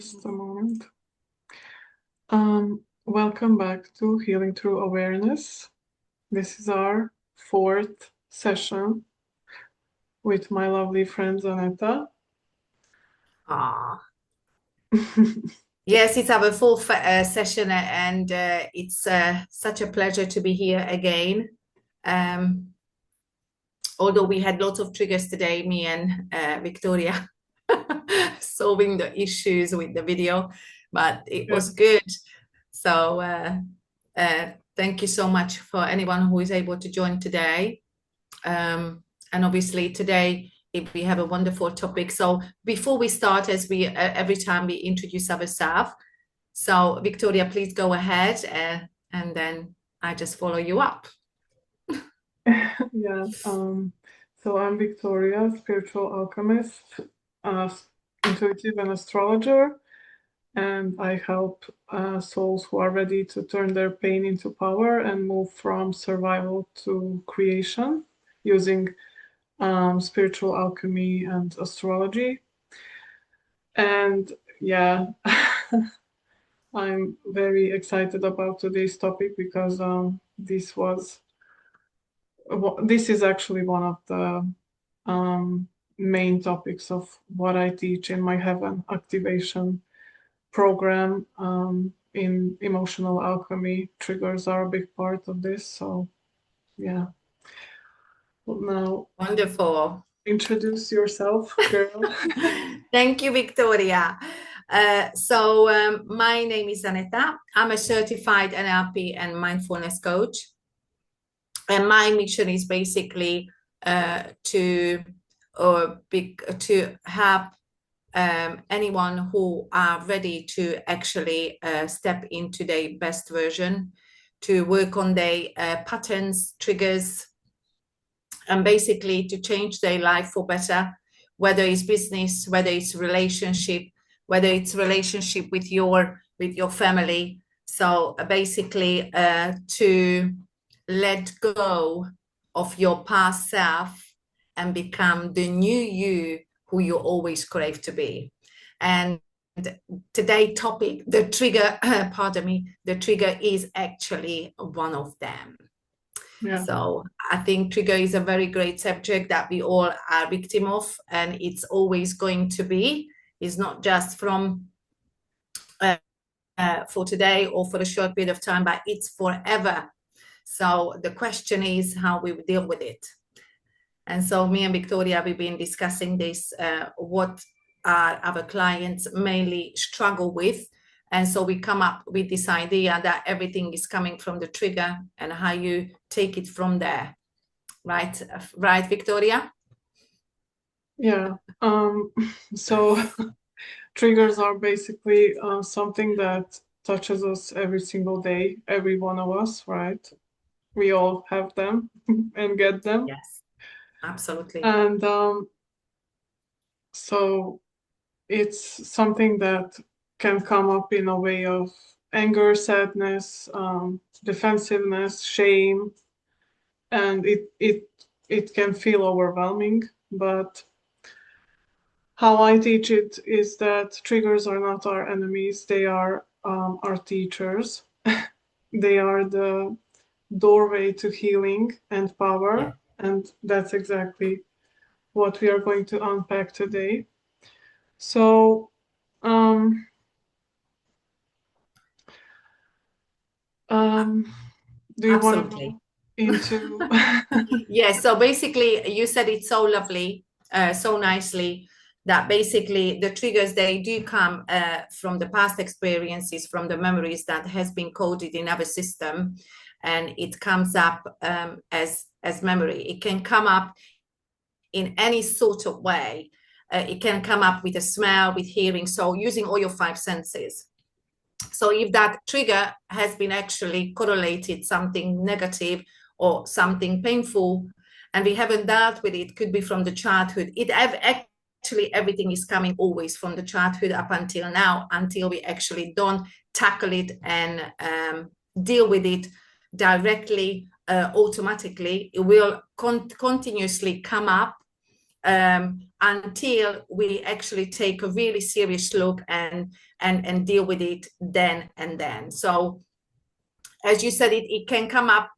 Just a moment. Welcome back to Healing Through Awareness. This is our fourth session with my lovely friend Zanetta. Ah, yes, it's our fourth session, and it's such a pleasure to be here again. Um, Although we had lots of triggers today, me and Victoria solving the issues with the video, but it Yeah. was good. So thank you so much for anyone who is able to join today. And obviously today if we have a wonderful topic. So before we start, as we every time we introduce ourselves, so Victoria, please go ahead, and then I just follow you up. Yeah. So I'm Victoria, spiritual alchemist, intuitive and astrologer, and I help souls who are ready to turn their pain into power and move from survival to creation using spiritual alchemy and astrology. And yeah, I'm very excited about today's topic because this is actually one of the main topics of what I teach in my Heaven Activation program. In emotional alchemy, triggers are a big part of this. So yeah. Well, now Wonderful. introduce yourself, girl. Thank you, Victoria. My name is Aneta. I'm a certified NLP and mindfulness coach. And my mission is basically to help anyone who are ready to actually step into their best version, to work on their patterns, triggers, and basically to change their life for better, whether it's business, whether it's relationship, whether it's relationship with your family. So basically to let go of your past self and become the new you who you always crave to be. And today's topic, the trigger, pardon me, the trigger is actually one of them. Yeah. So I think trigger is a very great subject that we all are victim of, and it's always going to be. It's not just from for today or for a short period of time, but it's forever. So the question is how we deal with it. And so me and Victoria, we've been discussing this, what our clients mainly struggle with. And so we come up with this idea that everything is coming from the trigger and how you take it from there. Right, right, Victoria? Yeah. So triggers are basically something that touches us every single day, every one of us, right? We all have them and get them. Yes, absolutely. And so it's something that can come up in a way of anger, sadness, defensiveness, shame, and it can feel overwhelming. But how I teach it is that triggers are not our enemies; they are our teachers. They are the doorway to healing and Yeah, power, and that's exactly what we are going to unpack today. So, um, um, do you want to absolutely. go into? Yes, so basically you said it so lovely, so nicely, that basically the triggers, they do come from the past experiences, from the memories that has been coded in our system, and it comes up as memory. It can come up in any sort of way. It can come up with a smell, with hearing, so using all your five senses. So if that trigger has been actually correlated something negative or something painful, and we haven't dealt with it, could be from the childhood. Actually everything is coming always from the childhood up until now, until we actually don't tackle it and deal with it directly, automatically. It will continuously come up until we actually take a really serious look and deal with it then and then. So as you said, it can come up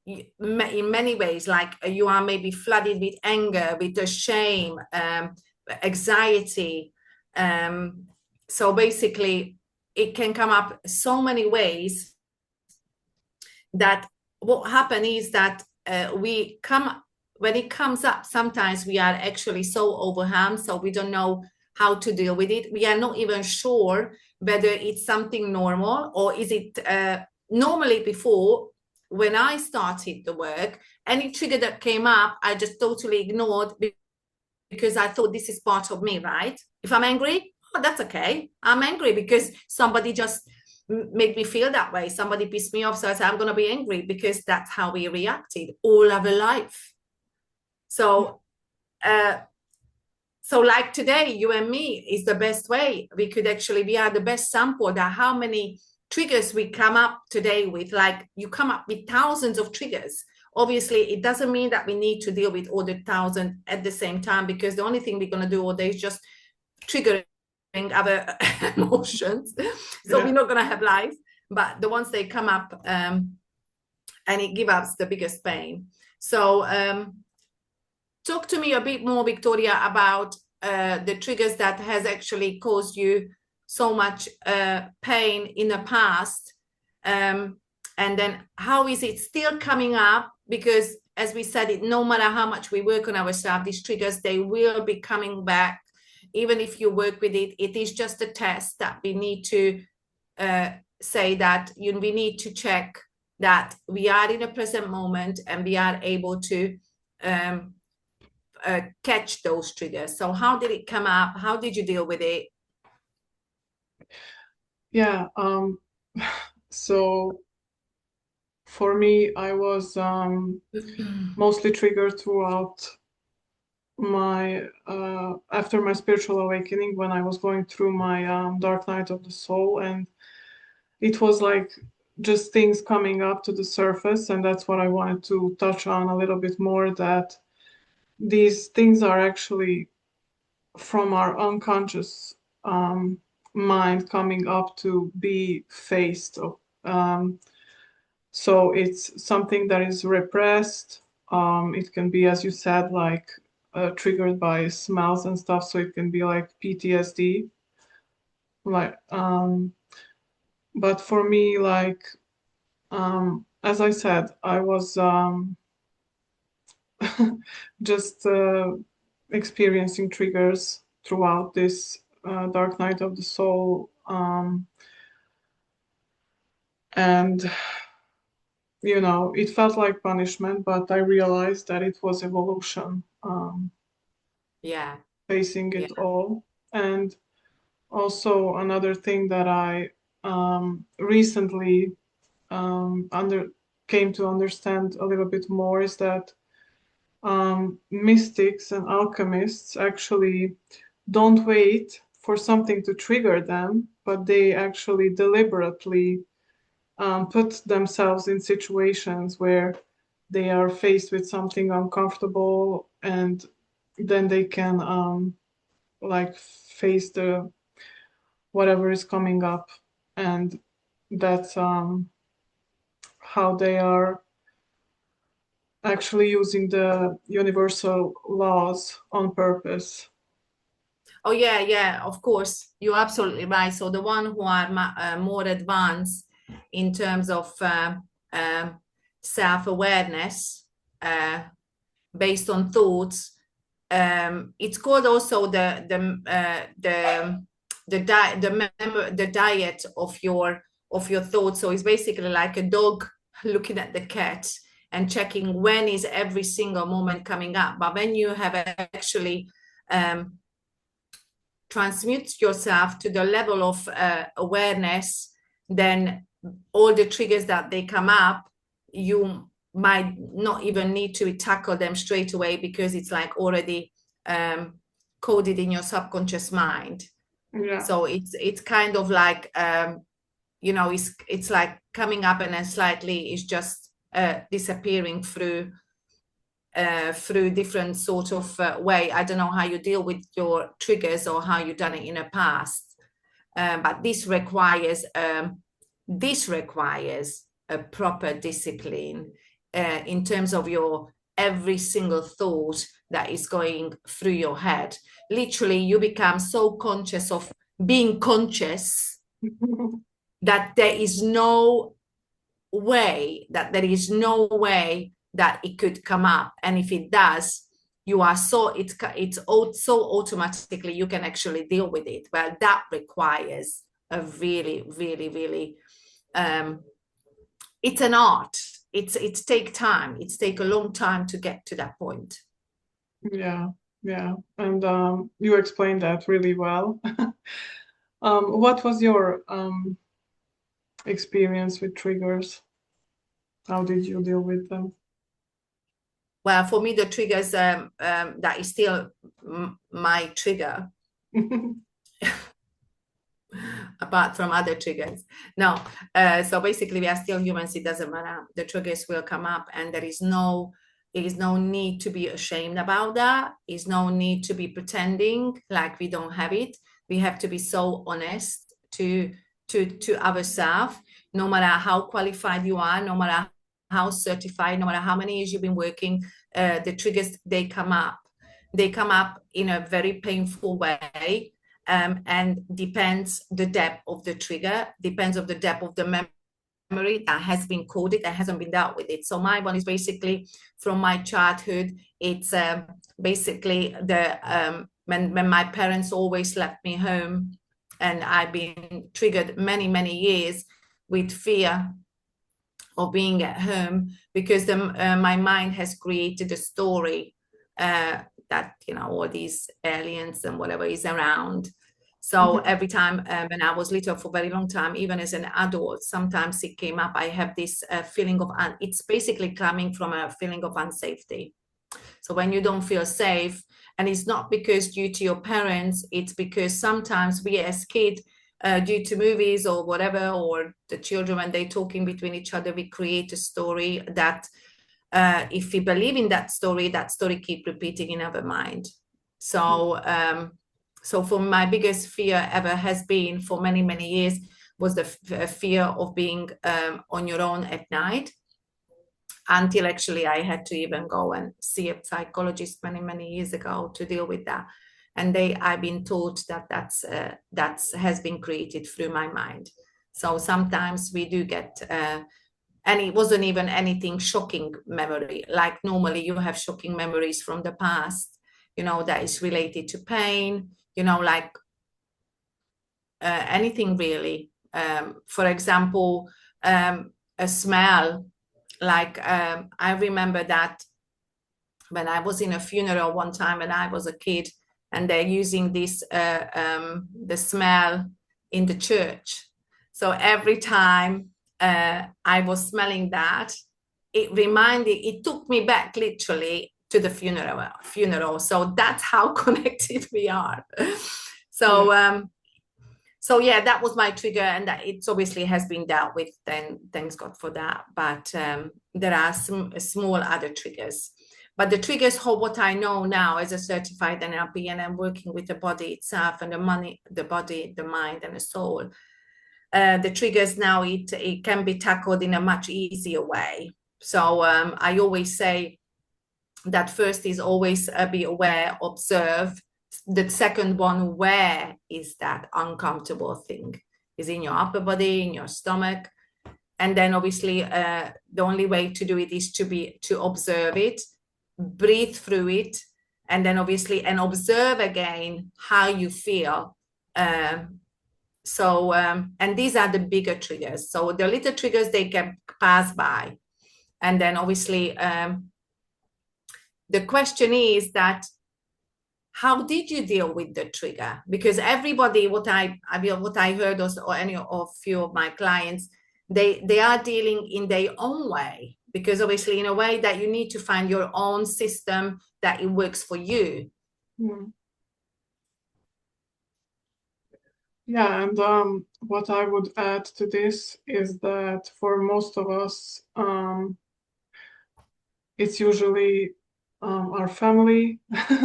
in many ways, like you are maybe flooded with anger, with the shame, anxiety. So basically it can come up so many ways that what happens is that when it comes up, sometimes we are actually so overwhelmed, so we don't know how to deal with it. We are not even sure whether it's something normal or is it normally before, when I started the work, any trigger that came up, I just totally ignored because I thought this is part of me, right? If I'm angry, oh, that's okay. I'm angry because somebody just made me feel that way. Somebody pissed me off, so I said, I'm going to be angry, because that's how we reacted all our life. So, so like today, you and me is the best way. We are the best sample that how many triggers we come up today with. Like you come up with thousands of triggers. Obviously, it doesn't mean that we need to deal with all the 1,000 at the same time, because the only thing we're going to do all day is just triggering other emotions. So we're not going to have life. But the ones they come up, and it gives us the biggest pain. So talk to me a bit more, Victoria, about the triggers that has actually caused you so much pain in the past, and then how is it still coming up? Because as we said, no matter how much we work on ourselves, these triggers, they will be coming back. Even if you work with it, it is just a test that we need to say that we need to check that we are in a present moment and we are able to catch those triggers. So how did it come up? How did you deal with it? Yeah, so for me, I was mostly triggered throughout my after my spiritual awakening, when I was going through my dark night of the soul, and it was like just things coming up to the surface, and that's what I wanted to touch on a little bit more, that these things are actually from our unconscious mind coming up to be faced. So it's something that is repressed. It can be, as you said, like triggered by smells and stuff. So it can be like PTSD. Like, but for me, like, as I said, I was just experiencing triggers throughout this dark night of the soul, and it felt like punishment, but I realized that it was evolution, Yeah. facing it all. And also another thing that I recently came to understand a little bit more is that mystics and alchemists actually don't wait for something to trigger them, but they actually deliberately put themselves in situations where they are faced with something uncomfortable, and then they can like face the whatever is coming up, and that's how they are actually using the universal laws on purpose. Oh yeah, of course, you're absolutely right. So the one who are more advanced in terms of self-awareness based on thoughts, it's called also the diet of your thoughts. So it's basically like a dog looking at the cat and checking when is every single moment coming up. But when you have actually transmute yourself to the level of awareness, then all the triggers that they come up, you might not even need to tackle them straight away, because it's like already coded in your subconscious mind. Yeah. So it's kind of like it's like coming up and then slightly it's just disappearing through through different sort of way. I don't know how you deal with your triggers or how you've done it in the past, but this requires a proper discipline in terms of your every single thought that is going through your head. Literally, you become so conscious of being conscious that there is no way that it could come up, and if it does, you are so so automatically you can actually deal with it. But that requires a really, really, really it's an art. It's take time. It's take a long time to get to that point. Yeah, and you explained that really well. What was your experience with triggers? How did you deal with them? Well, for me, the triggers that is still my trigger. Apart from other triggers. No, so basically we are still humans. It doesn't matter. The triggers will come up, and there is no need to be ashamed about that. There's no need to be pretending like we don't have it. We have to be so honest to ourselves, no matter how qualified you are, no matter how certified, no matter how many years you've been working, the triggers, they come up in a very painful way. And depends the depth of the trigger, depends of the depth of the memory that has been coded, that hasn't been dealt with it. So my one is basically from my childhood. It's basically the when my parents always left me home, and I've been triggered many years with fear of being at home, because my mind has created a story that, you know, all these aliens and whatever is around. So every time when I was little, for a very long time, even as an adult, sometimes it came up. I have this feeling of, it's basically coming from a feeling of unsafety. So when you don't feel safe, and it's not because due to your parents, it's because sometimes we as kids, due to movies or whatever, or the children, when they're talking between each other, we create a story that if we believe in that story keep repeating in our mind. So so for my biggest fear ever has been for many years was the fear of being on your own at night, until actually I had to even go and see a psychologist many years ago to deal with that. And I've been taught that that's has been created through my mind. So sometimes we do get and it wasn't even anything shocking memory. Like normally you have shocking memories from the past, you know, that is related to pain, you know, like anything really. For example, a smell, like I remember that when I was in a funeral one time when I was a kid, and they're using this, the smell in the church. So every time I was smelling that, it took me back literally to the funeral. So that's how connected we are. So so yeah, that was my trigger, and that it obviously has been dealt with, then thanks God for that. But there are some small other triggers. But the triggers, what I know now as a certified NLP, and I'm working with the body itself and the body, the mind and the soul, the triggers now, it can be tackled in a much easier way. So I always say that first is always be aware, observe. The second one, where is that uncomfortable thing? Is in your upper body, in your stomach. And then obviously the only way to do it is to observe it, breathe through it, and then obviously and observe again how you feel. So and these are the bigger triggers. So the little triggers, they can pass by. And then obviously the question is that how did you deal with the trigger? Because everybody, what I heard also, or any of few of my clients, they are dealing in their own way, because obviously in a way that you need to find your own system that it works for you. Yeah, and what I would add to this is that for most of us, it's usually our family.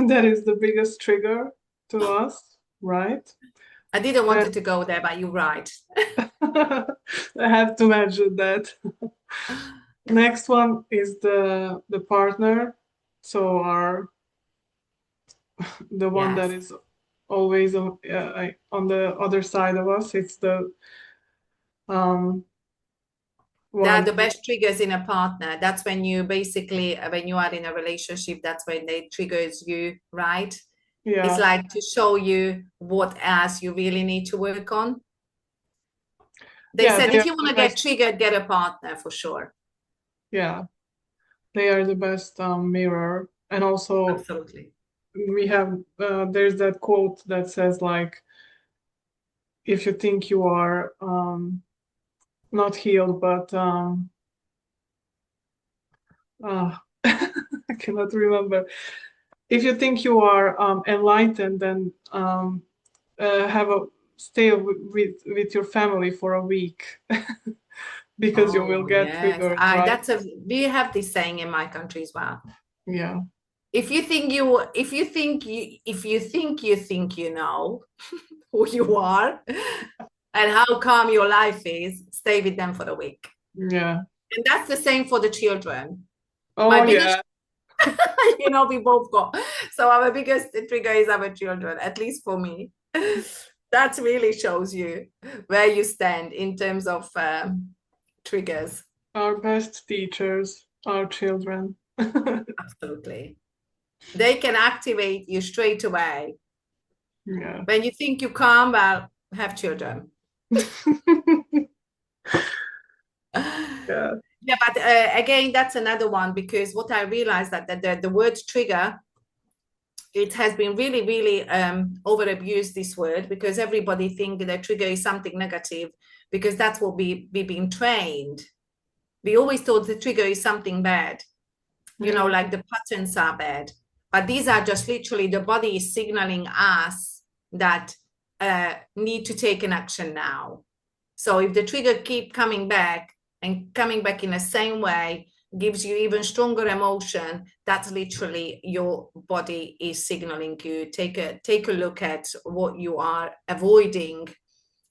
That is the biggest trigger to us, right? I didn't want Then it to go there, but you're right. I have to mention that. Next one is the partner. So the one that Yes. is always on the other side of us. It's the um They are one the who, best triggers in a partner. That's when you basically, when you are in a relationship, that's when they triggers you, right? It's yeah, like to show you what else you really need to work on. They yeah, said they if are you want the to get best. triggered, get a partner for sure. Yeah, they are the best mirror. And also Absolutely. we have there's that quote that says like, if you think you are not healed, but I cannot remember. If you think you are enlightened, then have a stay with your family for a week because you will Oh, get yes. triggered, I right? that's a we have this saying in my country as well. Yeah, If you think you know who you are and how calm your life is, stay with them for a week. yeah. And that's the same for the children. My Oh biggest, yeah, we both got. So our biggest trigger is our children, at least for me. That really shows you where you stand in terms of triggers. our best teachers, our children. Absolutely. They can activate you straight away. Yeah. When you think you calm, well, have children. Yeah. Yeah, but again, that's another one because what I realized that the word trigger, it has been really, really over abused, this word, because everybody think that trigger is something negative because that's what we been trained. We always thought the trigger is something bad, Yeah. like the patterns are bad. But these are just literally the body is signaling us that need to take an action now. So if the trigger keep coming back and coming back in the same way, gives you even stronger emotion, that's literally your body is signaling you. Take a look at what you are avoiding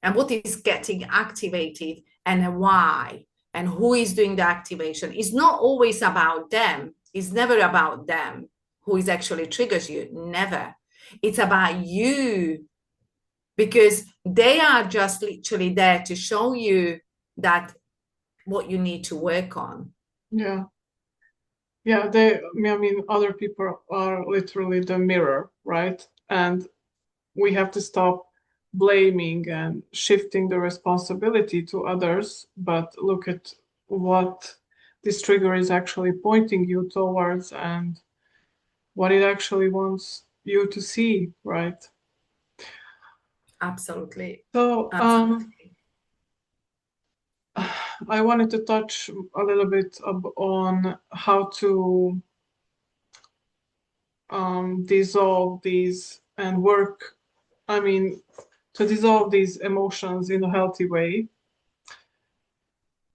and what is getting activated and why and who is doing the activation. It's not always about them. It's never about them who is actually triggers you. Never. It's about you, because they are just literally there to show you that what you need to work on. Yeah. Yeah, I mean, other people are literally the mirror, right? And we have to stop blaming and shifting the responsibility to others, but look at what this trigger is actually pointing you towards and what it actually wants you to see, right? Absolutely. So, Absolutely. I wanted to touch a little bit on how to dissolve these and work, I mean, to dissolve these emotions in a healthy way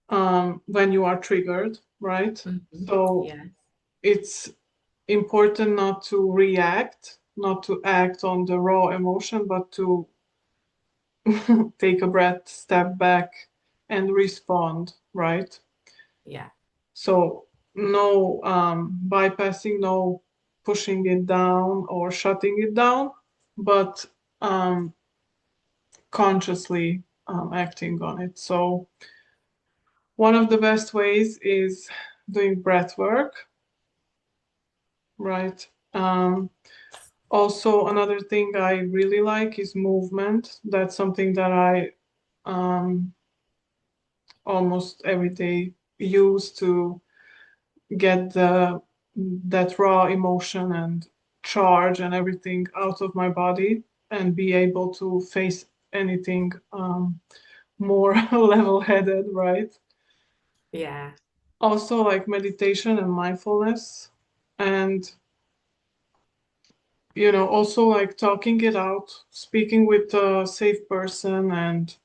when you are triggered, right? Mm-hmm. So Yes. it's important not to react, not to act on the raw emotion, but to take a breath, step back, and respond, right? Yeah. So no bypassing, no pushing it down or shutting it down, but um, consciously acting on it. So one of the best ways is doing breath work, right? Also, another thing I really like is movement. That's something that I um, almost every day use to get that raw emotion and charge and everything out of my body and be able to face anything more level-headed, right? Yeah. Also, like meditation and mindfulness, and also like talking it out, speaking with a safe person, and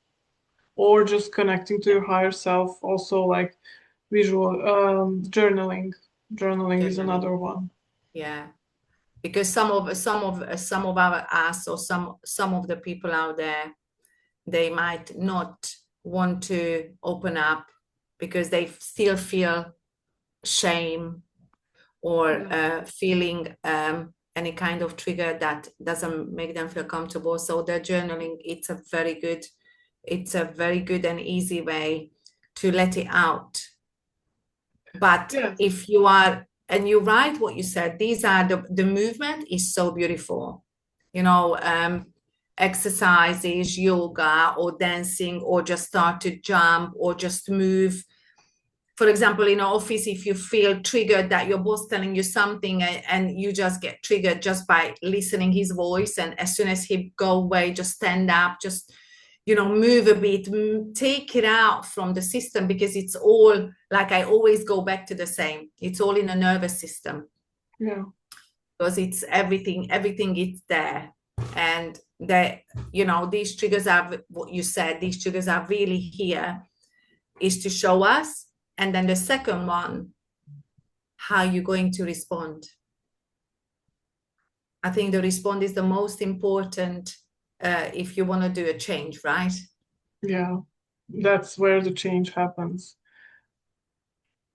or just connecting to your higher self. Also, like visual journaling. Journaling is Journaling. another one. Yeah, because some of our us, or some of the people out there, they might not want to open up because they still feel shame, or feeling any kind of trigger that doesn't make them feel comfortable. So the journaling, it's a very good and easy way to let it out. But Yeah. if you are, and you write what you said, these are the movement is so beautiful, you know, exercises, yoga, or dancing, or just start to jump, or just move. For example, in an office, if you feel triggered that your boss telling you something, and you just get triggered just by listening his voice, and as soon as he go away, just stand up, just, you know, move a bit, take it out from the system, because it's all, like, I always go back to the same, it's all in the nervous system. Yeah. Because it's everything is there. And that, you know, these triggers are what you said, these triggers are really here is to show us. And then the second one, how you're going to respond. I think the response is the most important if you want to do a change, right? Yeah. That's where the change happens.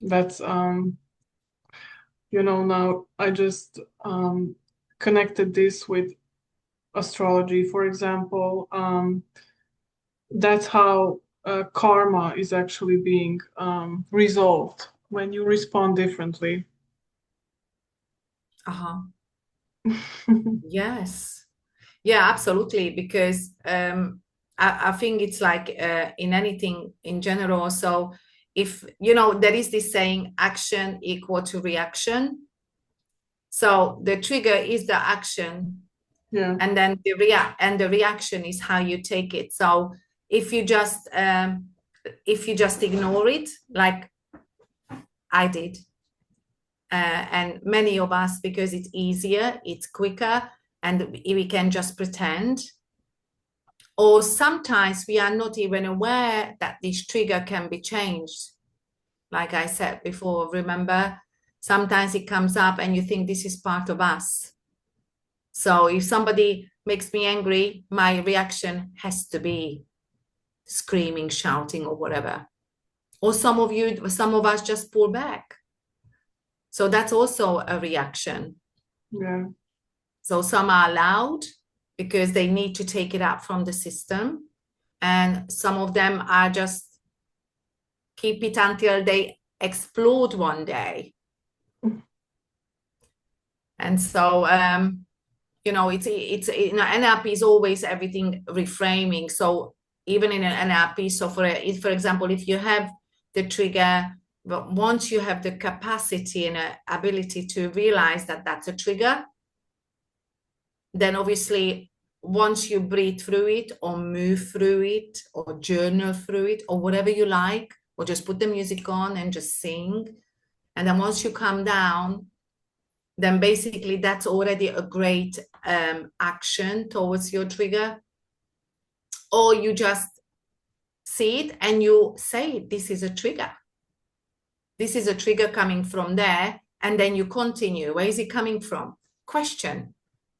That's you know, now I just connected this with astrology, for example. That's how karma is actually being resolved when you respond differently. Uh-huh. Yes. Yeah, absolutely. Because I think it's like in anything in general. So if, you know, there is this saying, action equal to reaction. So the trigger is the action. Yeah. And then the reaction is how you take it. So if you just ignore it, like I did, and many of us, because it's easier, it's quicker, and we can just pretend. Or sometimes we are not even aware that this trigger can be changed. Like I said before, remember, sometimes it comes up and you think this is part of us. So if somebody makes me angry, my reaction has to be screaming, shouting, or whatever. Or some of us just pull back. So that's also a reaction. Yeah. So some are loud because they need to take it out from the system. And some of them are just keep it until they explode one day. And so, you know, it's you know, NLP is always everything reframing. So even in an NLP, so for example, if you have the trigger, but once you have the capacity and ability to realize that that's a trigger, then obviously once you breathe through it, or move through it, or journal through it, or whatever you like, or just put the music on and just sing, and then once you calm down, then basically that's already a great action towards your trigger. Or you just see it and you say, this is a trigger. This is a trigger coming from there. And then you continue. Where is it coming from? Question.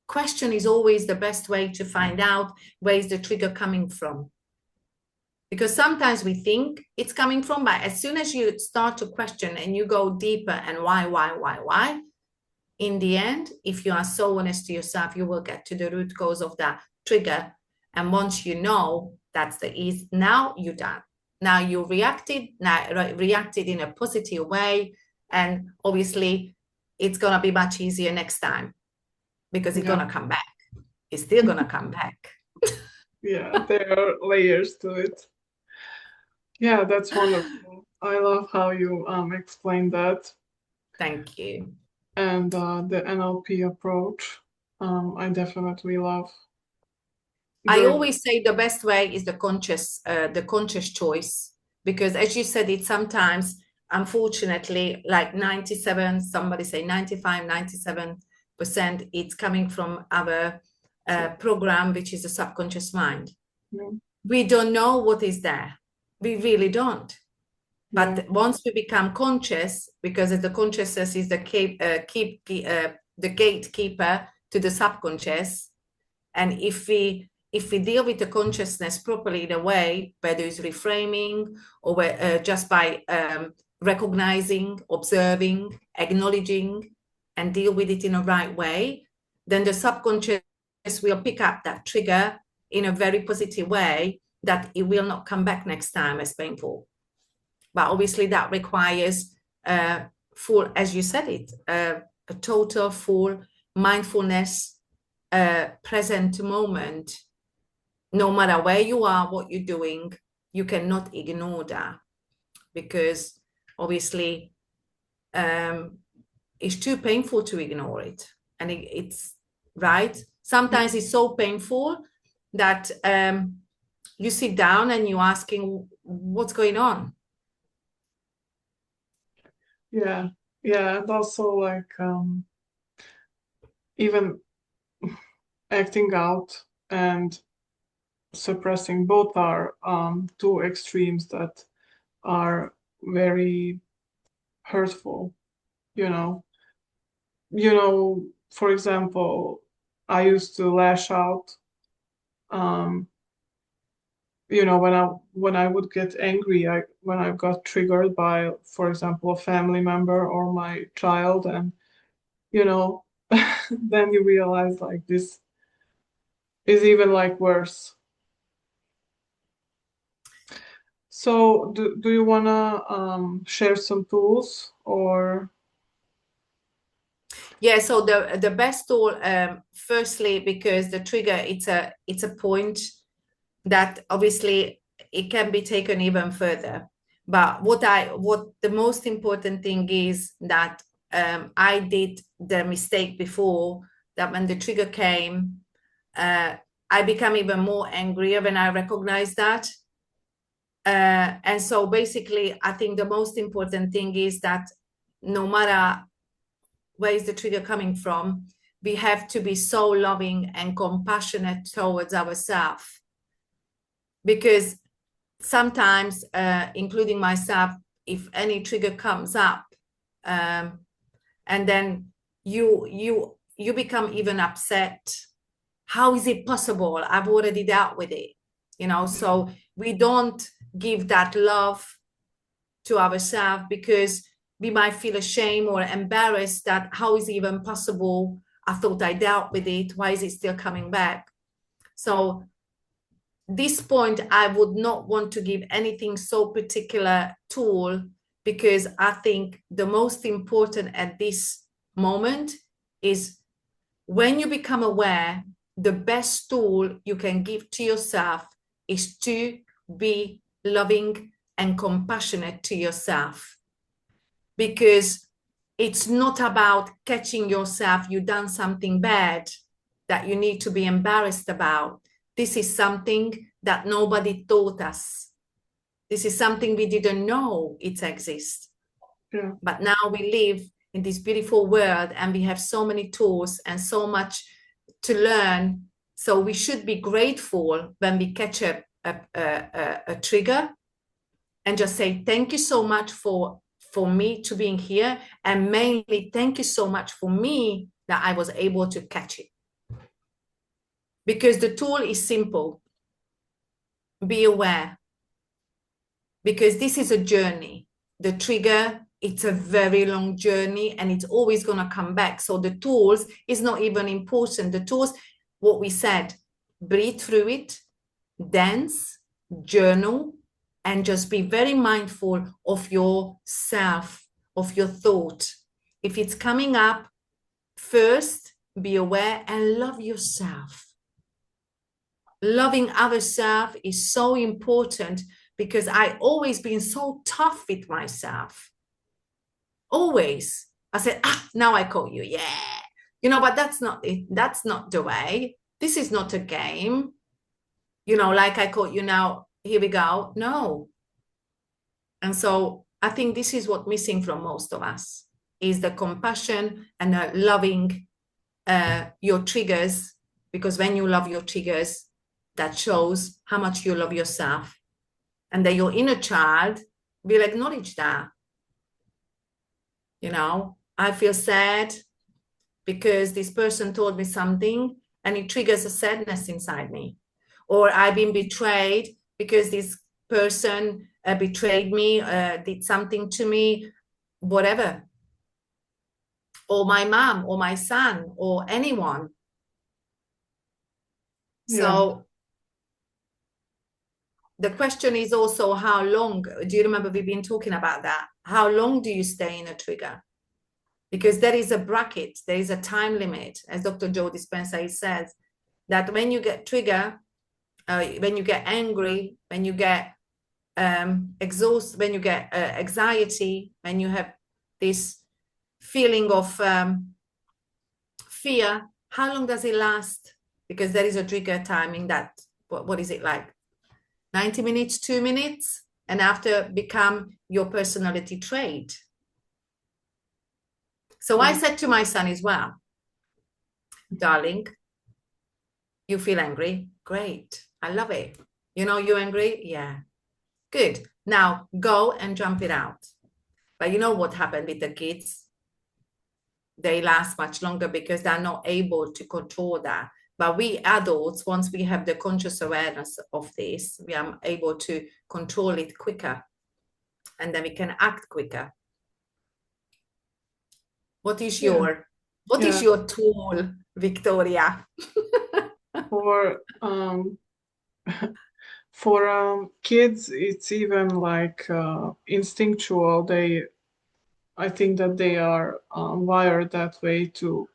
Question is always the best way to find out where is the trigger coming from. Because sometimes we think it's coming from, but as soon as you start to question and you go deeper and why, in the end, if you are so honest to yourself, you will get to the root cause of that trigger. And once you know that's the ease, now you're done. Now you reacted in a positive way. And obviously it's going to be much easier next time, because it's going to come back. It's still going to come back. Yeah, there are layers to it. Yeah, that's wonderful. I love how you explained that. Thank you. And the NLP approach, I definitely love. I always say the best way is the conscious choice, because as you said, it sometimes, unfortunately, like 97, somebody say 95, 97%, it's coming from our program, which is the subconscious mind. Yeah. We don't know what is there. We really don't. But once we become conscious, because the consciousness is the the gatekeeper to the subconscious. And if we deal with the consciousness properly in a way, whether it's reframing or just by recognizing, observing, acknowledging, and deal with it in a right way, then the subconscious will pick up that trigger in a very positive way, that it will not come back next time as painful. But obviously that requires full, as you said it, a total full mindfulness, present moment. No matter where you are, what you're doing, you cannot ignore that, because obviously it's too painful to ignore it. And it's right. Sometimes it's so painful that you sit down and you're asking, what's going on? Yeah, and also like even acting out and suppressing, both are two extremes that are very hurtful. For example, I used to lash out when I would get angry, when I got triggered by, for example, a family member or my child, and then you realize like this is even like worse. So do you wanna share some tools or? Yeah, so the best tool, firstly, because the trigger, it's a point that obviously it can be taken even further. But what the most important thing is that I did the mistake before, that when the trigger came, I become even more angrier when I recognize that. And so basically, I think the most important thing is that no matter where is the trigger coming from, we have to be so loving and compassionate towards ourselves. Because sometimes, including myself, if any trigger comes up, and then you become even upset. How is it possible? I've already dealt with it, so we don't give that love to ourselves, because we might feel ashamed or embarrassed that how is it even possible? I thought I dealt with it. Why is it still coming back? So this point, I would not want to give anything so particular tool, because I think the most important at this moment is when you become aware, the best tool you can give to yourself is to be loving and compassionate to yourself. Because it's not about catching yourself, you've done something bad that you need to be embarrassed about. This is something that nobody taught us. This is something we didn't know it exists. Yeah. But now we live in this beautiful world and we have so many tools and so much to learn. So we should be grateful when we catch a trigger and just say, thank you so much for me to being here. And mainly, thank you so much for me that I was able to catch it. Because the tool is simple. Be aware. Because this is a journey. The trigger, it's a very long journey and it's always going to come back. So the tools is not even important. The tools, what we said, breathe through it, dance, journal, and just be very mindful of yourself, of your thought. If it's coming up, first be aware and love yourself. Loving ourselves is so important, because I always been so tough with myself. Always. I said, now I caught you. Yeah. But that's not it. That's not the way. This is not a game. Like I caught you now, here we go. No. And so I think this is what's missing from most of us, is the compassion and loving your triggers, because when you love your triggers, that shows how much you love yourself, and that your inner child will acknowledge that. I feel sad. because this person told me something and it triggers a sadness inside me. Or I've been betrayed because this person betrayed me, did something to me, whatever. Or my mom or my son or anyone. So the question is also how long, do you remember we've been talking about that? How long do you stay in a trigger? Because there is a bracket, there is a time limit, as Dr. Joe Dispenza says, that when you get triggered, when you get angry, when you get exhausted, when you get anxiety, when you have this feeling of fear, how long does it last? Because there is a trigger timing that, what is it like? 90 minutes, 2 minutes, and after become your personality trait. So I said to my son as well, darling, you feel angry? Great. I love it. You know, you're angry? Yeah. Good. Now go and jump it out. But you know what happened with the kids? They last much longer because they're not able to control that. But we adults, once we have the conscious awareness of this, we are able to control it quicker. And then we can act quicker. What is your tool, Victoria? For kids, it's even like instinctual. I think that they are wired that way to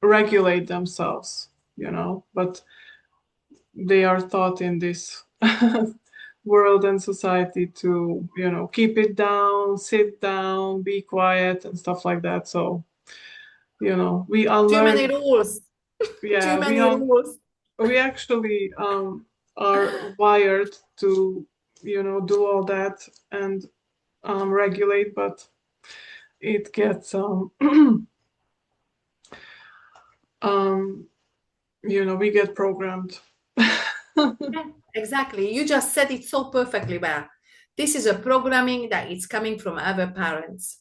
regulate themselves, you know, but they are taught in this world and society to, you know, keep it down, sit down, be quiet and stuff like that. So, you know, we unlearn. Too many rules. Yeah, too many rules. We actually are wired to, you know, do all that and regulate, but it gets you know, we get programmed. Yeah, exactly. You just said it so perfectly well. This is a programming that is coming from other parents.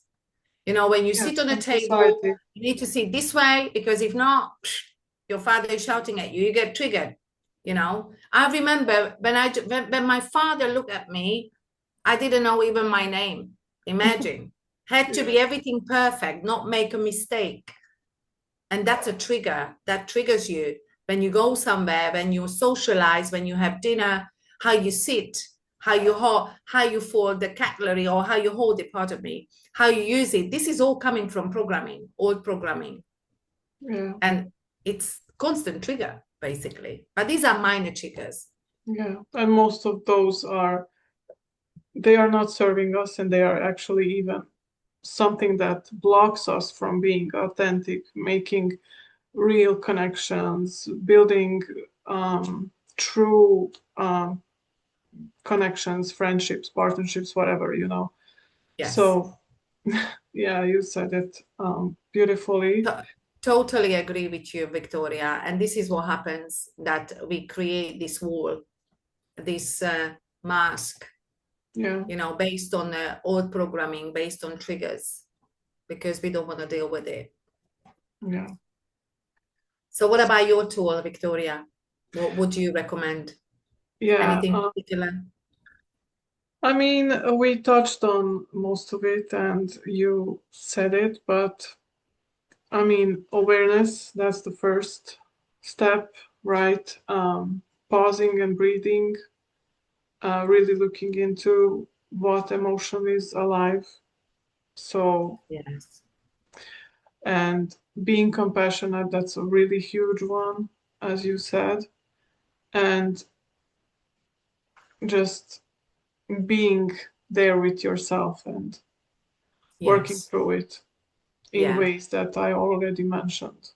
You know, when you sit on a table, society. You need to sit this way, because if not, your father is shouting at you, you get triggered. You know, I remember when my father looked at me, I didn't know even my name. Imagine. Had to be everything perfect, not make a mistake. And that's a trigger that triggers you. When you go somewhere, when you socialize, when you have dinner, how you sit, how you fold the cutlery, or how you hold it, part of me, how you use it. This is all coming from programming, old programming. Yeah. And it's constant trigger, basically. But these are minor triggers. Yeah. And most of those they are not serving us, and they are actually even something that blocks us from being authentic, making real connections, building true connections, friendships, partnerships, whatever, you know. Yes. So yeah, you said it beautifully. Totally agree with you, Victoria. And this is what happens, that we create this wall, this mask, you know, based on old programming, based on triggers, because we don't want to deal with it. Yeah. So what about your tool, Victoria? What would you recommend? Yeah. Anything particular? I mean, we touched on most of it and you said it, but I mean, awareness, that's the first step, right? Pausing and breathing, really looking into what emotion is alive. So, yes. And being compassionate, that's a really huge one, as you said. And just being there with yourself and working through it in ways that I already mentioned,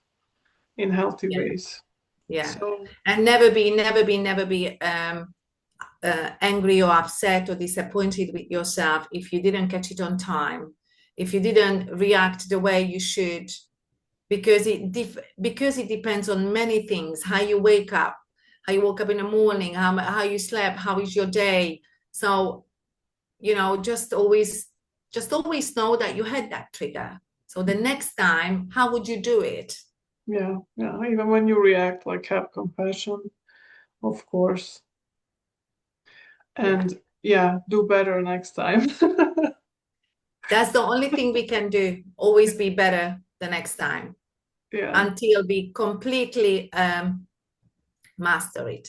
in healthy ways. Yeah. So, and never be angry or upset or disappointed with yourself if you didn't catch it on time, if you didn't react the way you should, because it depends on many things: how you wake up, how you woke up in the morning, how you slept, how is your day. So, you know, just always know that you had that trigger. So the next time, how would you do it? Yeah, yeah. Even when you react, like have compassion, of course. And yeah, do better next time. That's the only thing we can do. Always be better the next time Yeah. until we completely master it.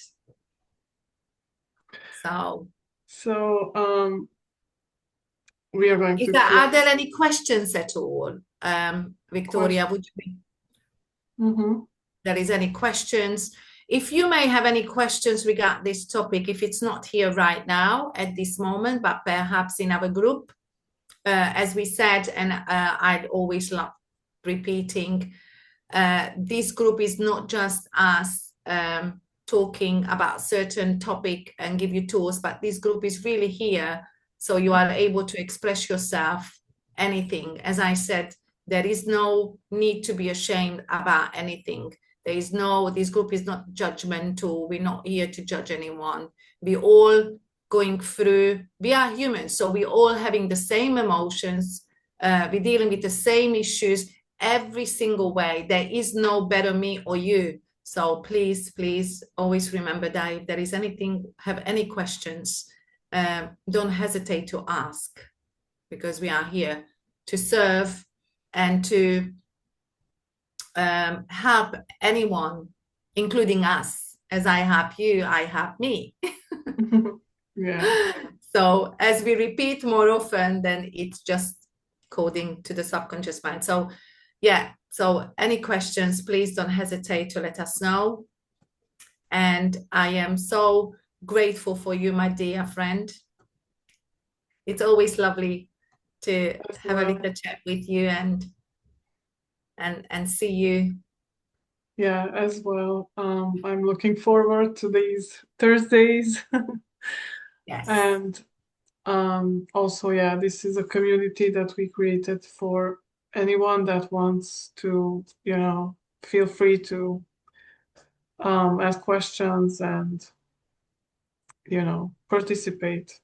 So we are going to Are there close. any questions at all? Victoria, would you be, there is any questions? If you may have any questions regarding this topic, if it's not here right now at this moment, but perhaps in our group, as we said, and I'd always love repeating, this group is not just us talking about certain topic and give you tools, but this group is really here so you are able to express yourself, anything. As I said, there is no need to be ashamed about anything. This group is not judgmental. We're not here to judge anyone. We all going through, we are humans, so we're all having the same emotions. We're dealing with the same issues every single way. There is no better me or you. So please always remember that if there is anything, have any questions, don't hesitate to ask, because we are here to serve and to help anyone, including us. As I help you, I help me. Yeah. So as we repeat more often, then it's just coding to the subconscious mind. So yeah, so any questions, please don't hesitate to let us know. And I am so grateful for you, my dear friend. It's always lovely to have a little chat with you and see you. Yeah, as well. I'm looking forward to these Thursdays. Yes. And also, yeah, this is a community that we created for anyone that wants to, feel free to ask questions and, participate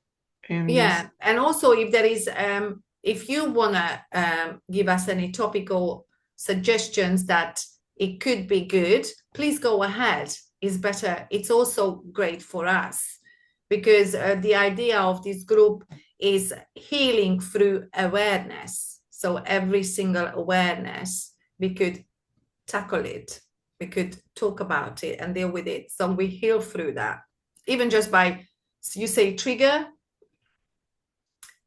in this. And also if there is if you want to give us any topical suggestions that it could be good, please go ahead. It's better. It's also great for us, because the idea of this group is healing through awareness. So every single awareness, we could tackle it, we could talk about it and deal with it. So we heal through that. Even just by, you say trigger,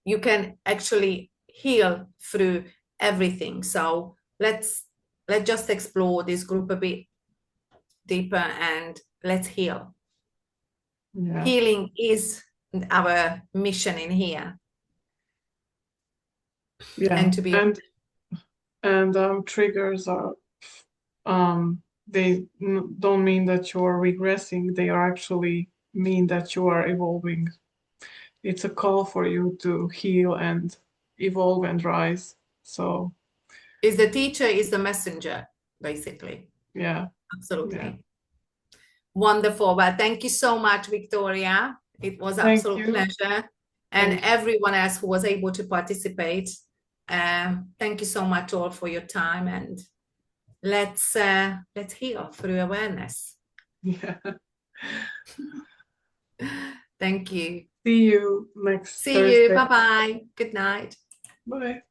you can actually heal through everything. So let's just explore this group a bit deeper and let's heal. Yeah. Healing is our mission in here. Yeah. And to be and triggers are they don't mean that you're regressing. They are actually mean that you are evolving. It's a call for you to heal and evolve and rise. So is the teacher is the messenger, basically. Yeah. Absolutely. Yeah. Wonderful. Well, thank you so much, Victoria. It was an absolute pleasure. And everyone else who was able to participate, thank you so much all for your time, and let's heal through awareness. Yeah. Thank you. See you next See Thursday. you. Bye-bye. Good night. Bye.